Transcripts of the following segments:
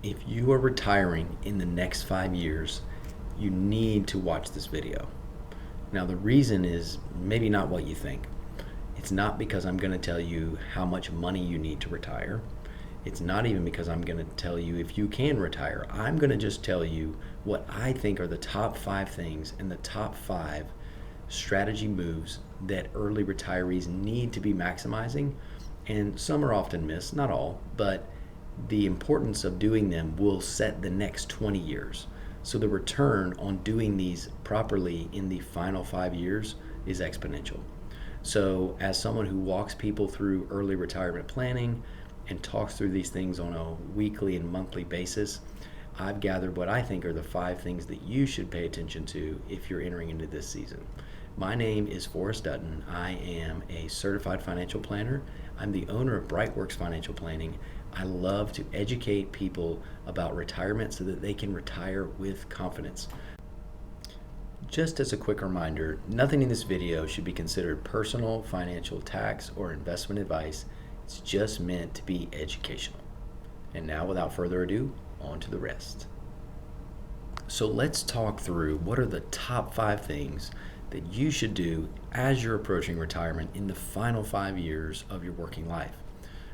If you are retiring in the next 5 years, you need to watch this video. Now, the reason is maybe not what you think. It's not because I'm going to tell you how much money you need to retire. It's not even because I'm going to tell you if you can retire. I'm going to just tell you what I think are the top 5 things and the top 5 strategy moves that early retirees need to be maximizing. And some are often missed, not all, but the importance of doing them will set the next 20 years. So the return on doing these properly in the final 5 years is exponential. So as someone who walks people through early retirement planning and talks through these things on a weekly and monthly basis, I've gathered what I think are the 5 things that you should pay attention to if you're entering into this season. My name is Forrest Dutton. I am a certified financial planner. I'm the owner of Brightworks Financial Planning. I love to educate people about retirement so that they can retire with confidence. Just as a quick reminder, nothing in this video should be considered personal, financial, tax, or investment advice. It's just meant to be educational. And now, without further ado, on to the rest. So let's talk through what are the top 5 things that you should do as you're approaching retirement in the final 5 years of your working life.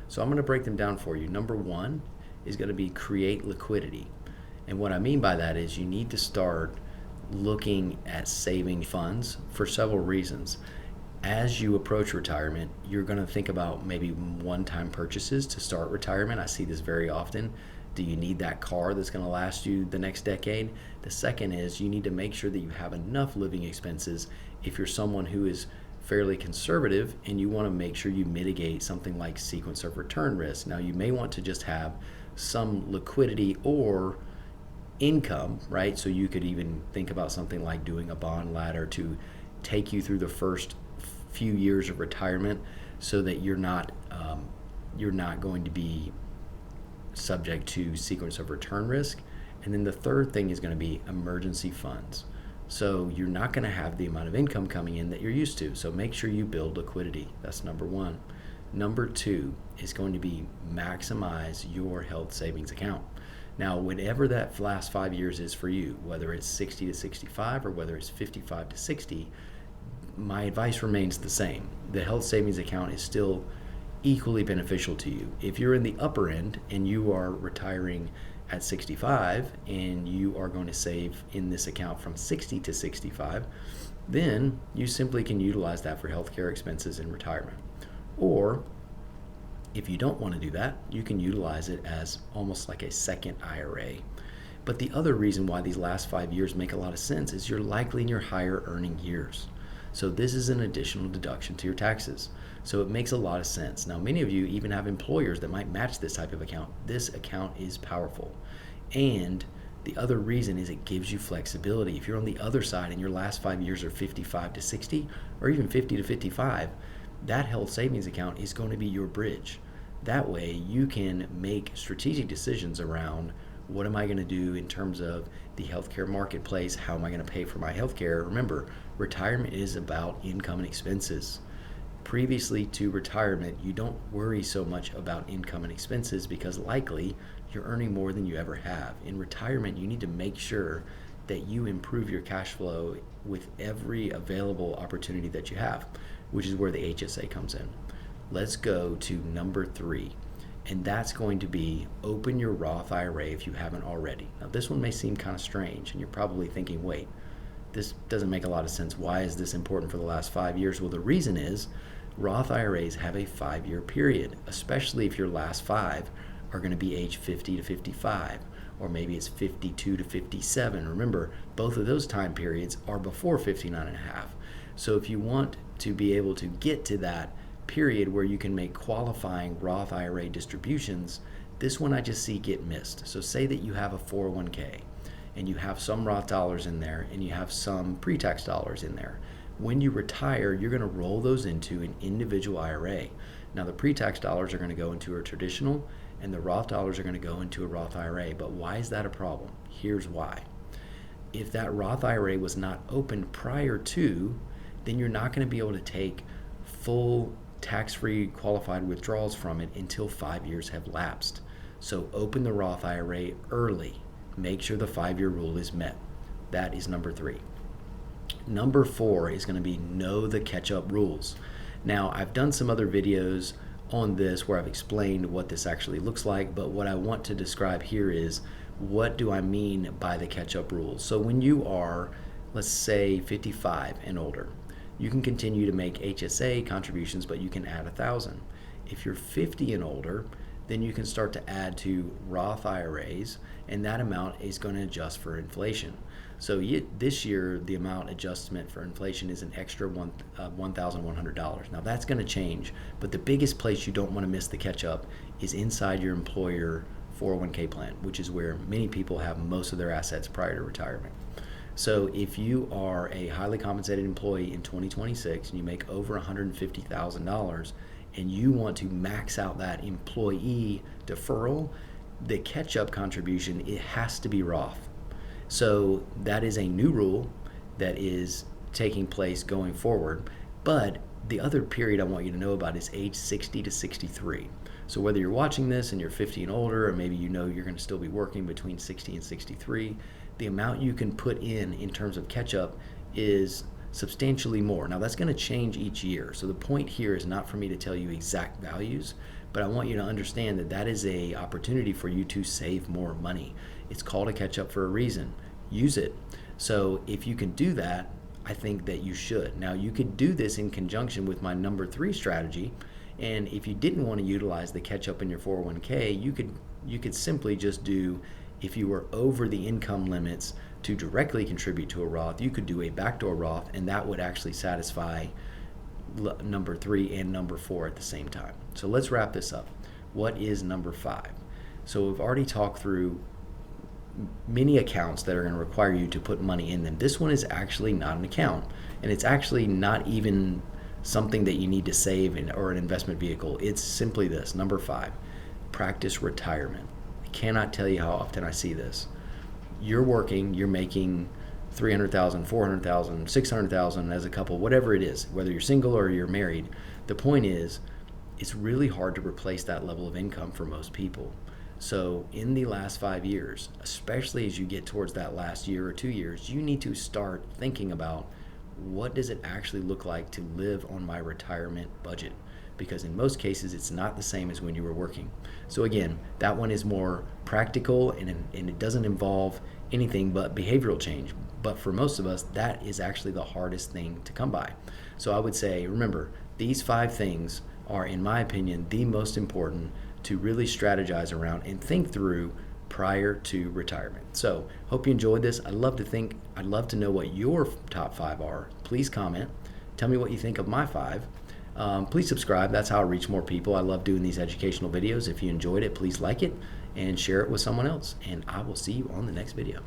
So I'm going to break them down for you. Number 1 is going to be create liquidity. And what I mean by that is you need to start looking at saving funds for several reasons. As you approach retirement, you're going to think about maybe one-time purchases to start retirement. I see this very often. Do you need that car that's going to last you the next decade? The second is you need to make sure that you have enough living expenses if you're someone who is fairly conservative and you want to make sure you mitigate something like sequence of return risk. Now, you may want to just have some liquidity or income, right? So you could even think about something like doing a bond ladder to take you through the first few years of retirement so that you're not going to be subject to sequence of return risk. And then the third thing is going to be emergency funds. So you're not going to have the amount of income coming in that you're used to. So make sure you build liquidity. That's number 1. Number 2 is going to be maximize your health savings account. Now, whatever that last 5 years is for you, whether it's 60 to 65 or whether it's 55 to 60, my advice remains the same. The health savings account is still equally beneficial to you. If you're in the upper end and you are retiring at 65 and you are going to save in this account from 60 to 65, then you simply can utilize that for healthcare expenses in retirement. Or if you don't want to do that, you can utilize it as almost like a second IRA. But the other reason why these last 5 years make a lot of sense is you're likely in your higher earning years. So this is an additional deduction to your taxes. So it makes a lot of sense. Now, many of you even have employers that might match this type of account. This account is powerful. And the other reason is it gives you flexibility. If you're on the other side and your last 5 years are 55 to 60 or even 50 to 55, that health savings account is going to be your bridge. That way you can make strategic decisions around what am I going to do in terms of the healthcare marketplace? How am I going to pay for my healthcare? Remember, retirement is about income and expenses. Previously to retirement, you don't worry so much about income and expenses because likely you're earning more than you ever have. In retirement, you need to make sure that you improve your cash flow with every available opportunity that you have, which is where the HSA comes in. Let's go to number 3. And that's going to be open your Roth IRA if you haven't already. Now, this one may seem kind of strange, and you're probably thinking, wait, this doesn't make a lot of sense. Why is this important for the last 5 years? Well, the reason is Roth IRAs have a 5-year period, especially if your last 5 are going to be age 50 to 55, or maybe it's 52 to 57. Remember, both of those time periods are before 59 and a half. So if you want to be able to get to that period where you can make qualifying Roth IRA distributions, this one I just see get missed. So say that you have a 401k and you have some Roth dollars in there and you have some pre-tax dollars in there. When you retire, you're going to roll those into an individual IRA. Now, the pre-tax dollars are going to go into a traditional and the Roth dollars are going to go into a Roth IRA. But why is that a problem? Here's why. If that Roth IRA was not open prior to, then you're not going to be able to take full tax-free qualified withdrawals from it until 5 years have lapsed. So open the Roth IRA early. Make sure the 5-year rule is met. That is number 3. Number 4 is going to be know the catch-up rules. Now, I've done some other videos on this where I've explained what this actually looks like, but what I want to describe here is what do I mean by the catch-up rules. So when you are, let's say, 55 and older, you can continue to make HSA contributions, but you can add 1,000. If you're 50 and older, then you can start to add to Roth IRAs, and that amount is going to adjust for inflation. So this year, the amount adjustment for inflation is an extra $1,100. Now that's going to change, but the biggest place you don't want to miss the catch-up is inside your employer 401k plan, which is where many people have most of their assets prior to retirement. So if you are a highly compensated employee in 2026 and you make over $150,000 and you want to max out that employee deferral, the catch-up contribution, it has to be Roth. So that is a new rule that is taking place going forward. But the other period I want you to know about is age 60 to 63. So whether you're watching this and you're 50 and older, or maybe you know you're going to still be working between 60 and 63, the amount you can put in terms of catch-up is substantially more. Now that's going to change each year. So the point here is not for me to tell you exact values, but I want you to understand that that is an opportunity for you to save more money. It's called a catch-up for a reason. Use it. So if you can do that, I think that you should. Now you could do this in conjunction with my number 3 strategy, and if you didn't want to utilize the catch-up in your 401k, you could simply just do, if you were over the income limits to directly contribute to a Roth, you could do a backdoor Roth, and that would actually satisfy number 3 and number 4 at the same time. So let's wrap this up. What is number 5? So we've already talked through many accounts that are going to require you to put money in them. This one is actually not an account, and it's actually not even something that you need to save or an investment vehicle. It's simply this, number 5, practice retirement. I cannot tell you how often I see this. You're working, you're making $300,000, $400,000, $600,000 as a couple, whatever it is, whether you're single or you're married. The point is, it's really hard to replace that level of income for most people. So in the last 5 years, especially as you get towards that last year or 2 years, you need to start thinking about what does it actually look like to live on my retirement budget? Because in most cases, it's not the same as when you were working. So again, that one is more practical and it doesn't involve anything but behavioral change. But for most of us, that is actually the hardest thing to come by. So I would say, remember, these 5 things are, in my opinion, the most important to really strategize around and think through prior to retirement. So hope you enjoyed this. I'd love to know what your top 5 are. Please comment. Tell me what you think of my 5. Please subscribe. That's how I reach more people. I love doing these educational videos. If you enjoyed it, please like it and share it with someone else. And I will see you on the next video.